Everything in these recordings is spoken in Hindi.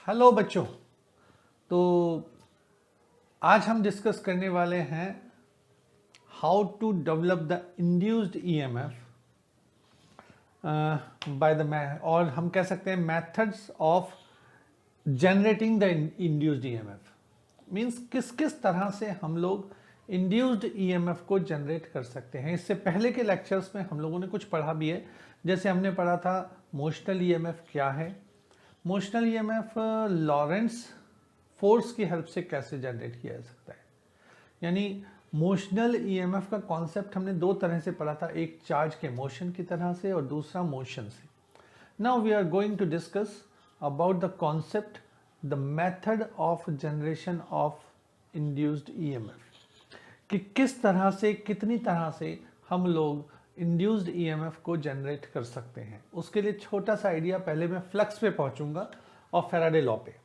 हेलो बच्चों। तो आज हम डिस्कस करने वाले हैं how to develop the induced EMF by the और हम कह सकते हैं methods of generating the induced EMF. Means किस किस तरह से हम लोग इंड्यूस्ड ईएमएफ को जनरेट कर सकते हैं। इससे पहले के लेक्चर्स में हम लोगों ने कुछ पढ़ा भी है, जैसे हमने पढ़ा था मोशनल ईएमएफ क्या है, मोशनल ईएमएफ लॉरेंट्ज फोर्स की हेल्प से कैसे जनरेट किया जा सकता है। यानी मोशनल ईएमएफ का कॉन्सेप्ट हमने दो तरह से पढ़ा था, एक चार्ज के मोशन की तरह से और दूसरा मोशन से। Now we are going to discuss about the concept, the method of generation of induced EMF, कि किस तरह से कितनी तरह से हम लोग इंड्यूस्ड ईएमएफ को जनरेट कर सकते हैं। उसके लिए छोटा सा आइडिया, पहले मैं फ्लक्स पे पहुंचूंगा और फैराडे लॉ पे।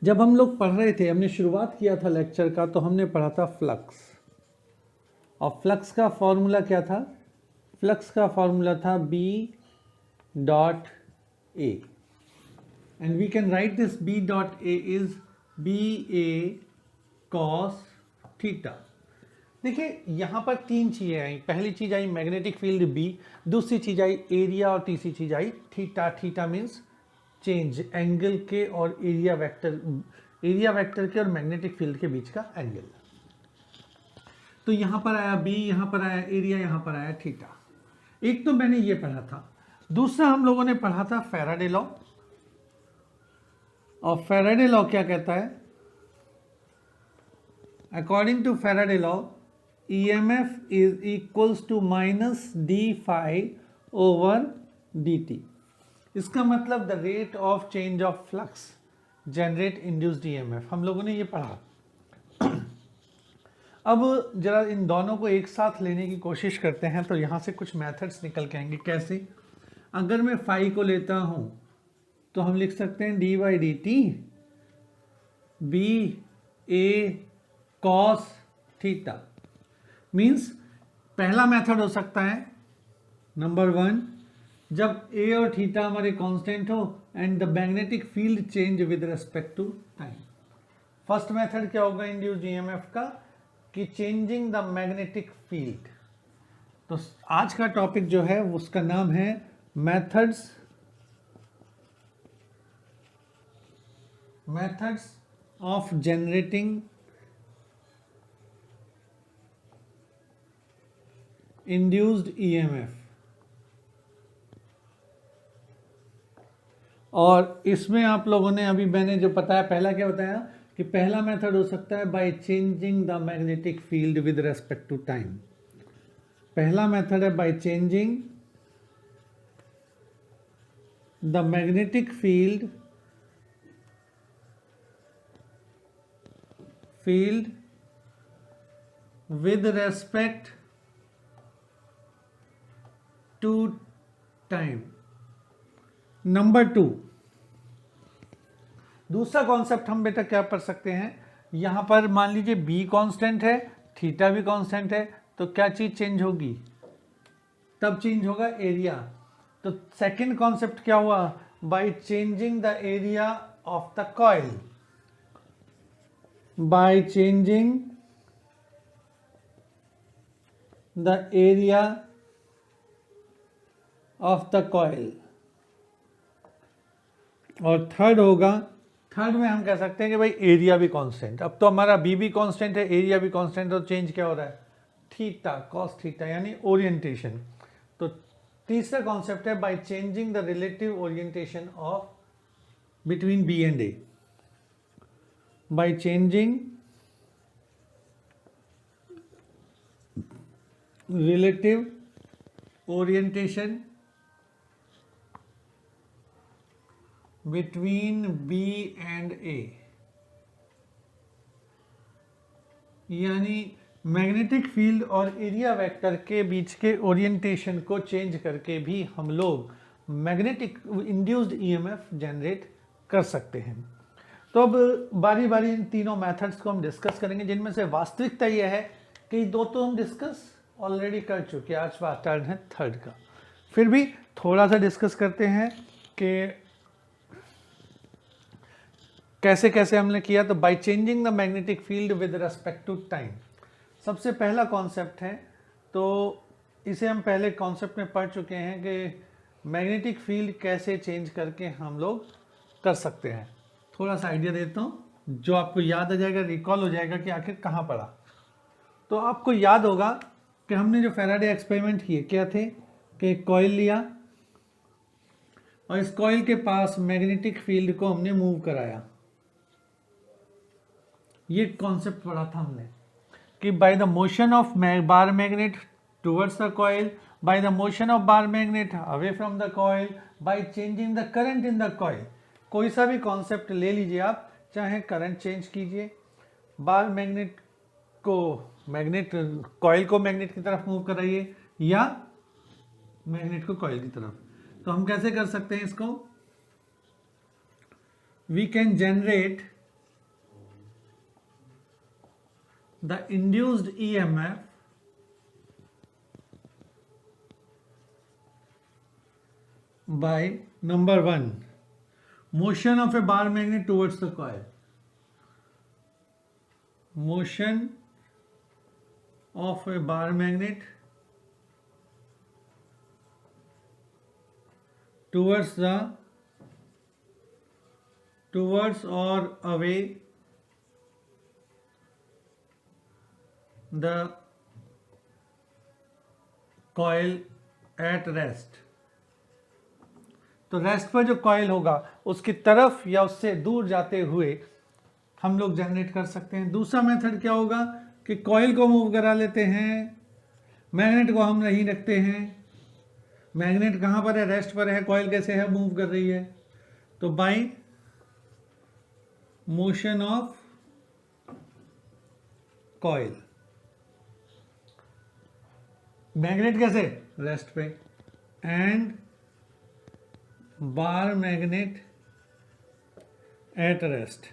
जब हम लोग पढ़ रहे थे, हमने शुरुआत किया था लेक्चर का, तो हमने पढ़ा था फ्लक्स, और फ्लक्स का फॉर्मूला क्या था? फ्लक्स का फॉर्मूला था B dot A, and we can write this B dot A is BA cos theta. देखिए यहां पर तीन चीजें आई। पहली चीज आई मैग्नेटिक फील्ड B, दूसरी चीज आई एरिया, और तीसरी चीज आई theta. Theta means change angle के और एरिया वेक्टर के और मैग्नेटिक फील्ड के बीच का एंगल। तो यहां पर आया B, यहां पर आया एरिया, यहां पर आया थीटा। एक तो मैंने ये पढ़ा था। दूसरा हम लोगों ने पढ़ा था फैराडे लॉ, और फैराडे लॉ क्या कहता है? According to Faraday law EMF is equals to minus d phi over dt। इसका मतलब the rate of change of flux generate induced EMF, हम लोगों ने ये पढ़ा। अब जरा इन दोनों को एक साथ लेने की कोशिश करते हैं, तो यहां से कुछ मेथड्स निकल के आएंगे। कैसे? अगर मैं फाई को लेता हूं तो हम लिख सकते हैं dy dt B A cos theta. Means पहला मेथड हो सकता है नंबर 1, जब A और थीटा हमारे कांस्टेंट हो and the magnetic field change with respect to time. First method क्या होगा इंड्यूस्ड ईएमएफ का? कि चेंजिंग द मैग्नेटिक फील्ड। तो आज का टॉपिक जो है उसका नाम है methods of generating induced EMF. और इसमें आप लोगों ने अभी मैंने जो बताया, पहला क्या बताया कि पहला मेथड हो सकता है by changing the magnetic field with respect to time. पहला मेथड है by changing the magnetic field with respect to time. Number 2, दूसरा कॉन्सेप्ट हम बेटा क्या पढ़ सकते हैं? यहां पर मान लीजिए B कांस्टेंट है, थीटा भी कांस्टेंट है, तो क्या चीज चेंज होगी? तब चेंज होगा एरिया। तो सेकंड कॉन्सेप्ट क्या हुआ? Bye changing the area of the coil. Bye changing the area of the coil. और थर्ड होगा, थर्ड में हम कह सकते हैं कि भाई एरिया भी कांस्टेंट। अब तो हमारा B भी कांस्टेंट है, एरिया भी कांस्टेंट, तो चेंज क्या हो रहा है? थीटा कॉस थीटा, यानी ओरिएंटेशन। तो तीसरा कॉन्सेप्ट है by changing the relative orientation of between B and A। By changing relative orientation between B and A, यानी मैग्नेटिक फील्ड और एरिया वेक्टर के बीच के ओरिएंटेशन को चेंज करके भी हम लोग मैग्नेटिक इंड्यूस्ड ईएमएफ जनरेट कर सकते हैं। तो अब बारी बारी इन तीनों मेथड्स को हम डिस्कस करेंगे, जिनमें से वास्तविकता यह है कि दो तो हम डिस्कस ऑलरेडी कर चुके हैं, आज बात टर्न है थर्ड का। फिर भी थोड़ा सा डिस्कस करते हैं कि कैसे कैसे हमने किया, तो by changing the magnetic field with respect to time. सबसे पहला कॉन्सेप्ट है, तो इसे हम पहले कॉन्सेप्ट में पढ़ चुके हैं कि मैग्नेटिक फील्ड कैसे चेंज करके हम लोग कर सकते हैं। थोड़ा सा आइडिया देता हूँ जो आपको याद आ जाएगा, रिकॉल हो जाएगा कि आखिर कहाँ पढ़ा। तो आपको याद होगा कि हमने जो फैराडे एक्सपेरिमेंट किए क्या थे, कि एक कॉइल लिया और इस कॉइल के पास मैग्नेटिक फील्ड को हमने मूव कराया। ये कॉन्सेप्ट पढ़ा था हमने कि by the motion of bar magnet towards the coil, by the motion of bar magnet away from the coil, bye changing the current in the coil. कोई सा भी कॉन्सेप्ट ले लीजिए आप, चाहे करंट चेंज कीजिए, बार मैग्नेट को कॉइल को मैग्नेट की तरफ मूव कराइए या मैग्नेट को कॉइल की तरफ। तो हम कैसे कर सकते हैं इसको, we can generate the induced EMF by number 1 motion of a bar magnet towards the coil, motion of a bar magnet towards or away the coil at rest। तो रेस्ट पर जो कॉइल होगा उसकी तरफ या उससे दूर जाते हुए हम लोग जनरेट कर सकते हैं। दूसरा मेथड क्या होगा कि कॉइल को मूव करा लेते हैं, मैग्नेट को हम नहीं रखते हैं। मैग्नेट कहाँ पर है, रेस्ट पर है, कॉइल कैसे है, मूव कर रही है। तो bye motion of coil, magnet कैसे, रेस्ट पे, and bar magnet at rest.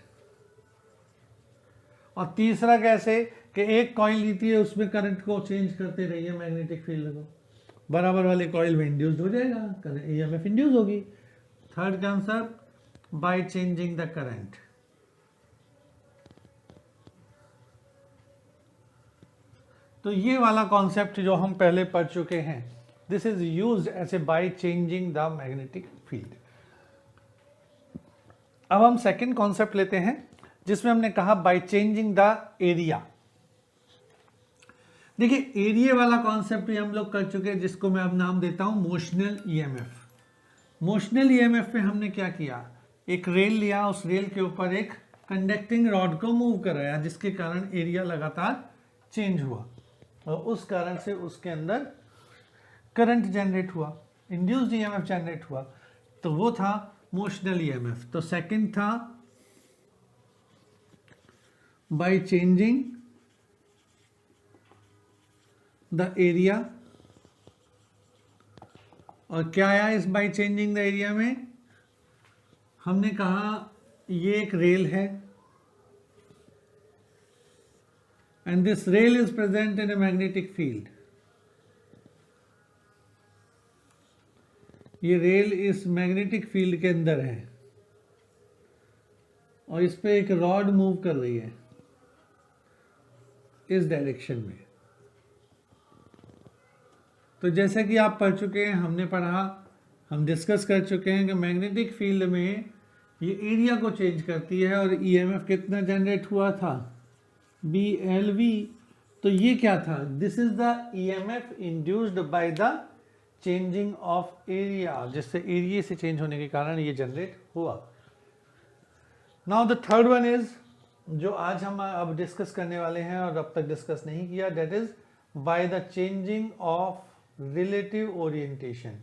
और तीसरा कैसे कि एक कॉइल लीती है, उसमें करंट को चेंज करते रहिए, मैग्नेटिक फील्ड को बराबर वाले कॉइल में इंड्यूस्ड हो जाएगा, ईएमएफ इंड्यूस होगी। Third concept by changing the current. तो ये वाला कॉन्सेप्ट जो हम पहले पढ़ चुके हैं, this is used as a by changing the magnetic field. अब हम सेकंड कॉन्सेप्ट लेते हैं जिसमें हमने कहा बाय चेंजिंग द एरिया। देखिए एरिया वाला कॉन्सेप्ट भी हम लोग कर चुके हैं, जिसको मैं अब नाम देता हूं मोशनल ईएमएफ। मोशनल ईएमएफ में हमने क्या किया, एक रेल लिया, उस रेल के ऊपर एक कंडक्टिंग रॉड को मूव कराया, जिसके कारण एरिया लगातार चेंज हुआ और उस कारण से उसके अंदर करंट जनरेट हुआ, इंड्यूस्ड ईएमएफ जनरेट हुआ। तो वो था मोशनल ईएमएफ। तो सेकंड था बाय चेंजिंग द एरिया। और क्या आया इस बाय चेंजिंग द एरिया में, हमने कहा ये एक रेल है and this rail is present in a magnetic field। ये रेल इस मैग्नेटिक फील्ड के अंदर है और इस पे एक रॉड मूव कर रही है इस डायरेक्शन में। तो जैसे कि आप पढ़ चुके हैं, हमने पढ़ा, हम डिस्कस कर चुके हैं कि मैग्नेटिक फील्ड में ये एरिया को चेंज करती है और ईएमएफ कितना जनरेट हुआ था, BLV। तो ये क्या था, this is the EMF induced by the changing of area, जिससे एरिया से चेंज होने के कारण ये जनरेट हुआ। Now the third one is, जो आज हम अब डिस्कस करने वाले हैं और अब तक डिस्कस नहीं किया, that is by the changing of relative orientation.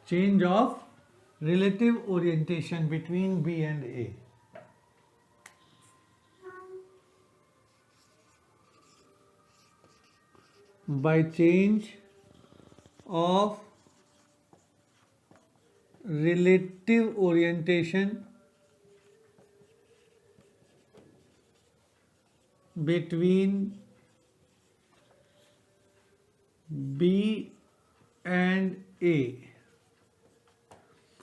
Change of relative orientation between B and A। By change of relative orientation between B and A।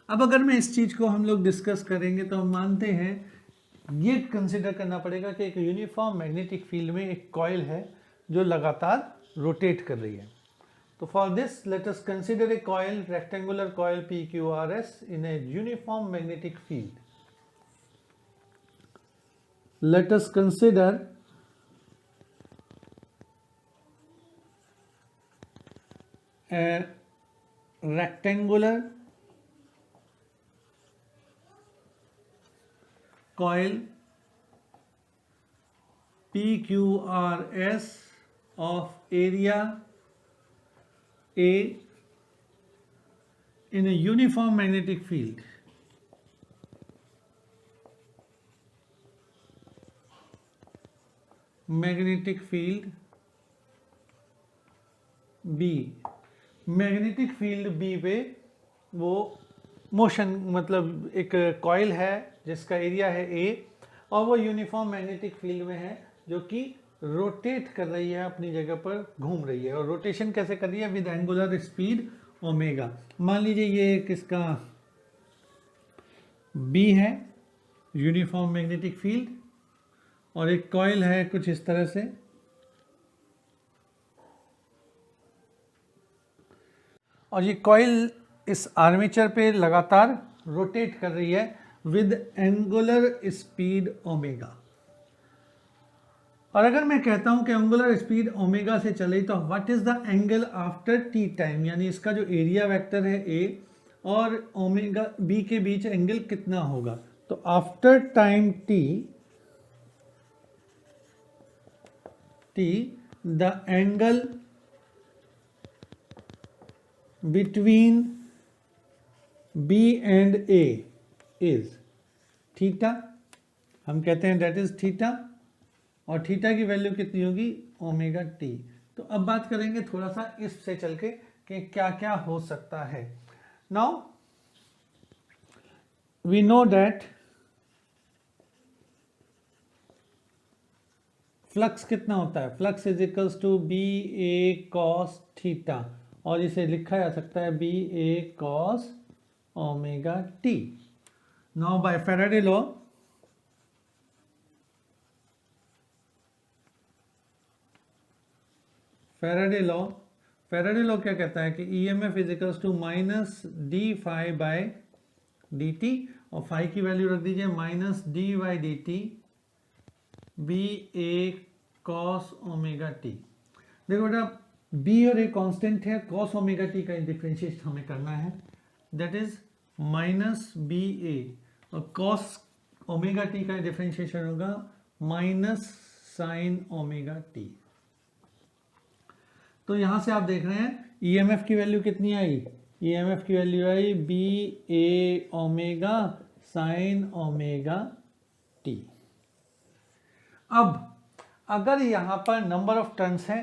अब अगर मैं इस चीज को हम लोग डिस्कस करेंगे तो हम मानते हैं ये कंसिडर करना पड़ेगा कि एक यूनिफॉर्म मैग्नेटिक फील्ड में एक कॉइल है जो लगातार रोटेट कर रही है। तो for this let us consider a coil, rectangular coil PQRS in a uniform magnetic field. Let us consider a rectangular coil PQRS of area A in a uniform magnetic field. Magnetic field B, magnetic field B पे वो मोशन, मतलब एक कॉइल है जिसका एरिया है ए और वो यूनिफॉर्म मैग्नेटिक फील्ड में है जो कि रोटेट कर रही है, अपनी जगह पर घूम रही है। और रोटेशन कैसे कर रही है? With angular speed omega. मान लीजिए ये किसका बी है, यूनिफॉर्म मैग्नेटिक फील्ड, और एक कॉइल है कुछ इस तरह से, और ये कॉइल इस आर्मेचर पे लगातार रोटेट कर रही है विद एंगुलर स्पीड ओमेगा। और अगर मैं कहता हूं कि एंगुलर स्पीड ओमेगा से चले तो what is the angle after T time, यानी इसका जो एरिया वेक्टर है ए और ओमेगा बी के बीच एंगल कितना होगा? तो after time T the angle between B and A is theta, हम कहते हैं दैट इज थीटा, और थीटा की वैल्यू कितनी होगी? Omega T. तो अब बात करेंगे थोड़ा सा इससे चल के कि क्या क्या हो सकता है। Now we know that flux कितना होता है? Flux is equals to B A cos theta, और इसे लिखा जा सकता है B A cos omega T. Now by Faraday law Faraday law क्या कहता है कि EMF is equals to minus D phi by D T, और फाई की वैल्यू रख दीजिए minus D Y D T B A cos omega T. देखो बेटा, बी और ए कांस्टेंट है, कॉस ओमेगा टी का डिफरेंशिएट हमें करना है, दैट इज माइनस बी ए, और कॉस ओमेगा टी का डिफरेंशिएशन होगा माइनस साइन ओमेगा टी। तो यहां से आप देख रहे हैं EMF की वैल्यू कितनी आई? EMF की वैल्यू आई B A omega sine omega T. अब अगर यहां पर नंबर ऑफ टर्न्स है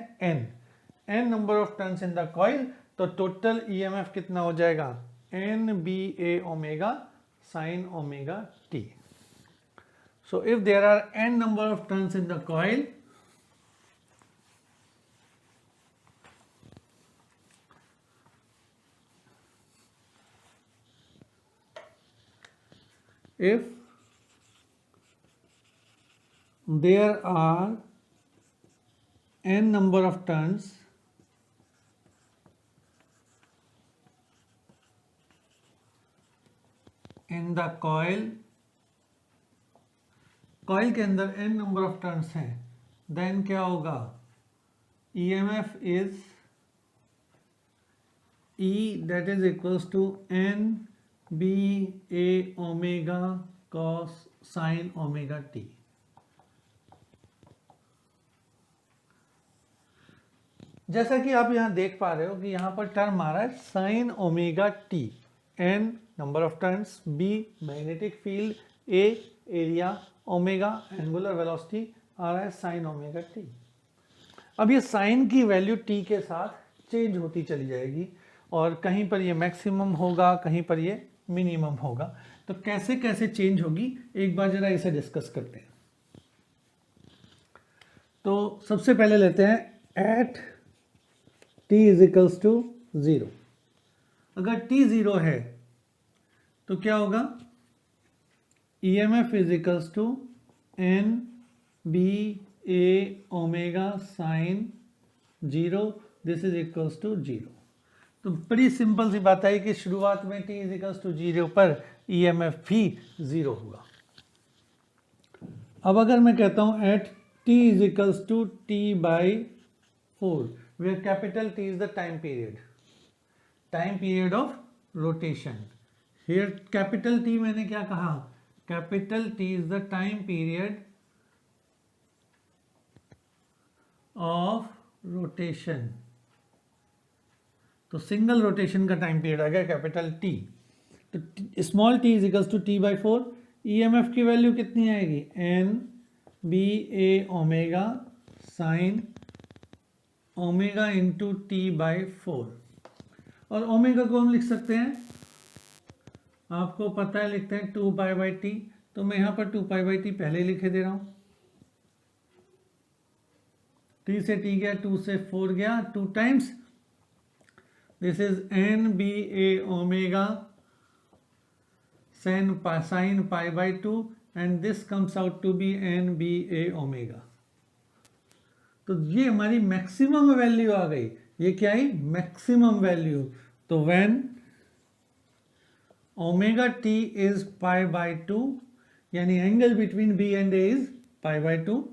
n number of turns in the coil, तो टोटल EMF कितना हो जाएगा? n B A omega sine omega T. So if there are n number of turns in the coil, if there are n number of turns in the coil के अंदर n number of turns हैं, then क्या होगा? EMF is E, that is equals to n b a omega cos sin omega t। जैसा कि आप यहां देख पा रहे हो कि यहां पर टर्म आ रहा है sine omega T, n number of turns, b magnetic field, a area, omega angular velocity, आ रहा है साइन ओमेगा टी। अब ये साइन की वैल्यू t के साथ चेंज होती चली जाएगी, और कहीं पर ये मैक्सिमम होगा, कहीं पर ये मिनिमम होगा। तो कैसे कैसे चेंज होगी, एक बार जरा इसे डिस्कस करते हैं। तो सबसे पहले लेते हैं at t is equals to 0। अगर t 0 है तो क्या होगा, EMF is equals to NBA omega sine 0, this is equals to 0। तो बड़ी सिंपल सी बात है कि शुरुआत में t इज इक्वल्स टू 0 पर EMF भी 0 होगा। अब अगर मैं कहता हूं at t is equals to t/4 where capital T is the time period of rotation. Here capital T मैंने क्या कहा, capital T is the time period of rotation. तो सिंगल रोटेशन का टाइम पीरियड आ गया कैपिटल T। तो small t is equals to t/4। EMF की वैल्यू कितनी आएगी, NBA omega sine omega into t/4। और ओमेगा को हम लिख सकते हैं, आपको पता है लिखते हैं 2π/t। तो मैं यहाँ पर 2π/t पहले ही लिखे दे रहा हूँ। t से t गया, 2 से 4 गया, 2 times this is NBA omega sin π/2 and this comes out to be NBA omega. तो ये हमारी मैक्सिमम वैल्यू आ गई। ये क्या है, मैक्सिमम वैल्यू। तो व्हेन ओमेगा t इज π/2 यानी angle between B and A is π/2,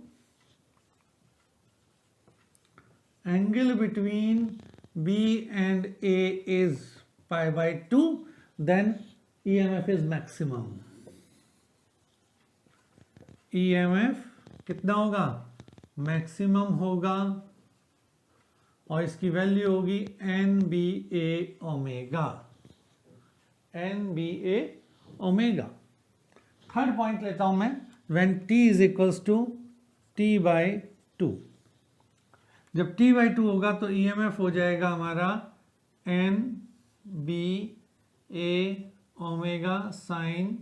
angle between B and A is π/2, then EMF is maximum। EMF कितना होगा, मैक्सिमम होगा, और इसकी वैल्यू होगी NBA omega, NBA omega. Third point लेता हूं मैं, when t is equals to t/2। जब t/2 होगा तो EMF हो जाएगा हमारा NBA omega sign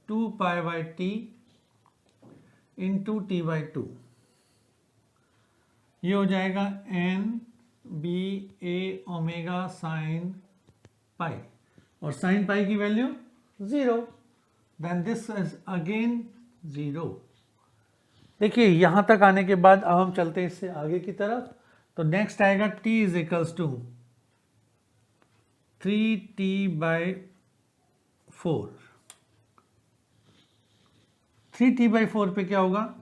2π/t into t/2। ये हो जाएगा NBA ओमेगा साइन पाई, और साइन पाई की value 0, then this is again 0। देखिए यहां तक आने के बाद अब हम चलते हैं इससे आगे की तरफ। तो नेक्स्ट आएगा t is equals to 3t/4। 3t/4 पे क्या होगा,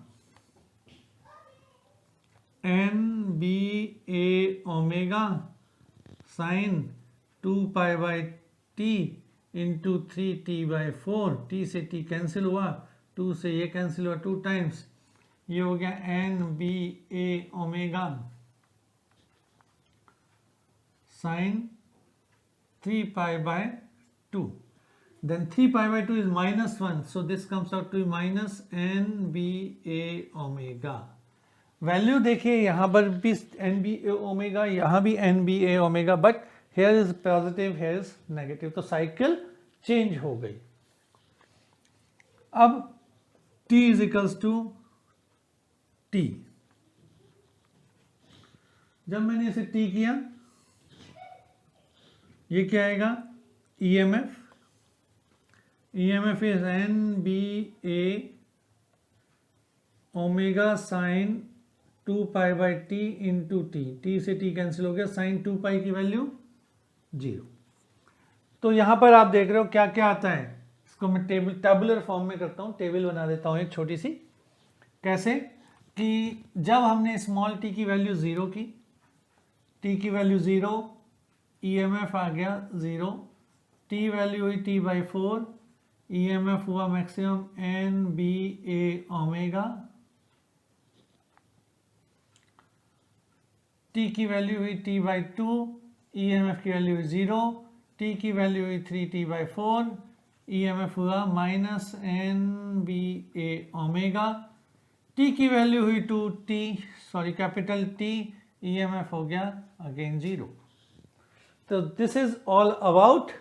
NBA omega sign 2π/t into 3t/4। t से t कैंसिल हुआ, 2 से ये कैंसिल हुआ 2 टाइम्स, ये हो गया NBA omega sign 3π/2। then 3π/2 is -1, so this comes out to be minus NBA omega. Value देखिए यहां पर भी NBA ओमेगा, यहां भी NBA omega, but here is positive, here is negative, तो साइकिल चेंज हो गई। अब t is equals to t। जब मैंने इसे t किया, ये क्या आएगा, EMF is NBA omega sign 2π/t into t। t से t कैंसिल हो गया, साइन 2π की वैल्यू 0। तो यहां पर आप देख रहे हो क्या क्या आता है। इसको मैं टेबुलर फॉर्म में करता हूं, टेबल बना देता हूं एक छोटी सी। कैसे कि जब हमने स्मॉल t की वैल्यू 0 की, t की वैल्यू 0, EMF आ गया 0, t वैल्यू हुई t/4, EMF हुआ मैक्सिमम NBA ओमेगा, t की वैल्यू हुई t/2, EMF की वैल्यू हुई 0, t की वैल्यू हुई 3t/4, EMF हुआ माइनस NBA ओमेगा, t की वैल्यू हुई 2t, sorry capital T, EMF हो गया अगेन 0। तो this is all about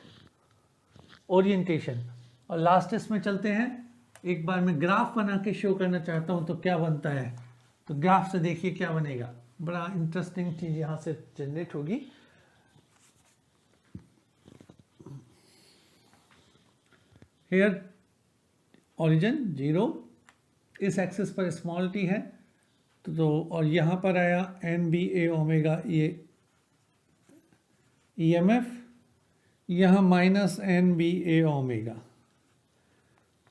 orientation. और लास्ट इसमें चलते हैं, एक बार मैं ग्राफ बना के शो करना चाहता हूं तो क्या बनता है। तो ग्राफ से देखिए क्या बनेगा, बड़ा इंटरेस्टिंग चीज यहां से जनरेट होगी। हेयर ओरिजिन 0, इस एक्सिस पर स्मॉल टी है तो और यहाँ पर आया एन बी ए ओमेगा ये ई एम एफ, यहाँ minus N B A omega,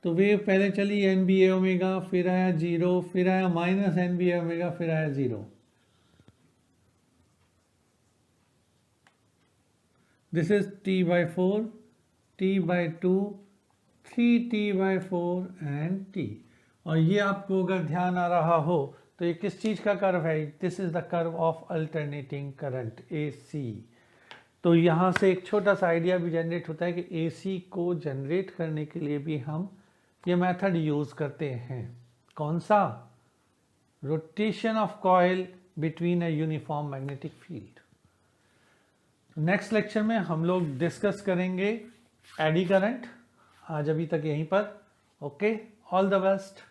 तो वेव पहले चली एन बी ए ओमेगा, फिर आया 0, फिर आया minus N B A omega, फिर आया 0। This is t by 4, t by 2, 3t by 4 and t। और ये आपको अगर ध्यान आ रहा हो तो ये किस चीज़ का कर्व है? This is the curve of alternating current AC। तो यहाँ से एक छोटा सा आइडिया भी जनरेट होता है कि AC को जनरेट करने के लिए भी हम ये मेथड यूज़ करते हैं। कौन सा? Rotation of coil between a uniform magnetic field. Next lecture में हम लोग डिस्कस करेंगे एडी करंट। आज अभी तक यहीं पर। Okay, all the best.